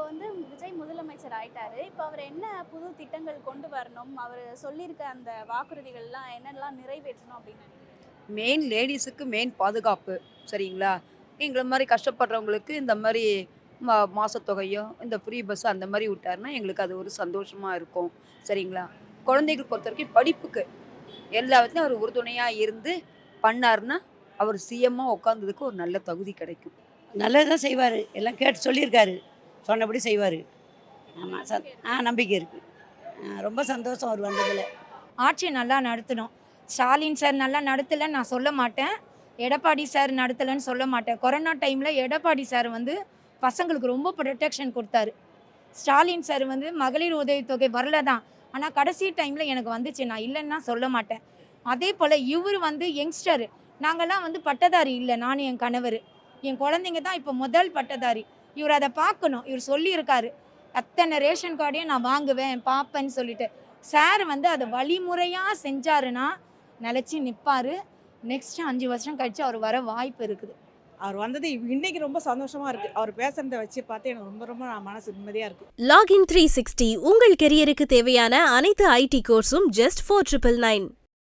வந்து விஜய் முதலமைச்சர் ஆயிட்டாரு. இப்ப அவர் என்ன புது திட்டங்கள் கொண்டு வரணும்? அவரு சொல்லியிருக்க அந்த வாக்குறுதிகள்லாம் என்னெல்லாம் நிறைவேற்றணும் அப்படின்னு நினைக்கிறீங்க? மெயின் லேடீஸுக்கு மெயின் பாதுகாப்பு. சரிங்களா? எங்கள மாரி கஷ்டப்படுறவங்களுக்கு இந்த மாரி மாசத்தொகையோ, இந்த ஃப்ரீ பஸ் அந்த மாரி விட்டாருன்னா, எங்களுக்கு அது ஒரு சந்தோஷமா இருக்கும். சரிங்களா? குழந்தைகள் பொறுத்தவரைக்கும் படிப்புக்கு எல்லா விதத்துலயும் அவர் உறுதுணையா இருந்து பண்ணாருன்னா, அவர் சிஎம்மா உட்கார்ந்ததுக்கு ஒரு நல்ல தகுதி கிடைக்கும். நல்லது தான் செய்வார். எல்லாம் கேட்டு சொல்லியிருக்காரு. சொன்னபடி செய்வார். ஆமாம். நம்பிக்கை இருக்குது. ரொம்ப சந்தோஷம் அவர் வந்ததில். ஆட்சியை நல்லா நடத்தணும். ஸ்டாலின் சார் நல்லா நடத்தலைன்னு நான் சொல்ல மாட்டேன். எடப்பாடி சார் நடத்தலைன்னு சொல்ல மாட்டேன். கொரோனா டைமில் எடப்பாடி சார் வந்து பசங்களுக்கு ரொம்ப ப்ரொடெக்ஷன் கொடுத்தாரு. ஸ்டாலின் சார் வந்து மகளிர் உதவித்தொகை வரல தான், ஆனால் கடைசி டைமில் எனக்கு வந்துச்சு. நான் இல்லைன்னா சொல்ல மாட்டேன். அதே போல் இவர் வந்து யங்ஸ்டர். நாங்கள்லாம் வந்து பட்டதாரி இல்லை. நான் என் கணவர் என் குழந்தைங்க தான் இப்போ முதல் பட்டதாரி. இவர் அதை பார்க்கணும். இவர் சொல்லியிருக்காரு, அத்தனை ரேஷன் கார்டையும் நான் வாங்குவேன் பார்ப்பேன்னு சொல்லிட்டு. சார் வந்து அதை வழிமுறையாக செஞ்சாருன்னா நிலச்சி நிற்பார். நெக்ஸ்ட்டு 5 வருஷம் கழித்து அவர் வர வாய்ப்பு இருக்குது. அவர் வந்தது இன்னைக்கு ரொம்ப சந்தோஷமா இருக்கு. அவர் பேசுறத வச்சு பார்த்து எனக்கு ரொம்ப ரொம்ப மனசு நிம்மதியா இருக்கு. லாகின் 360 உங்கள் கெரியருக்கு தேவையான அனைத்து ஐடி கோர்ஸும் just 4999.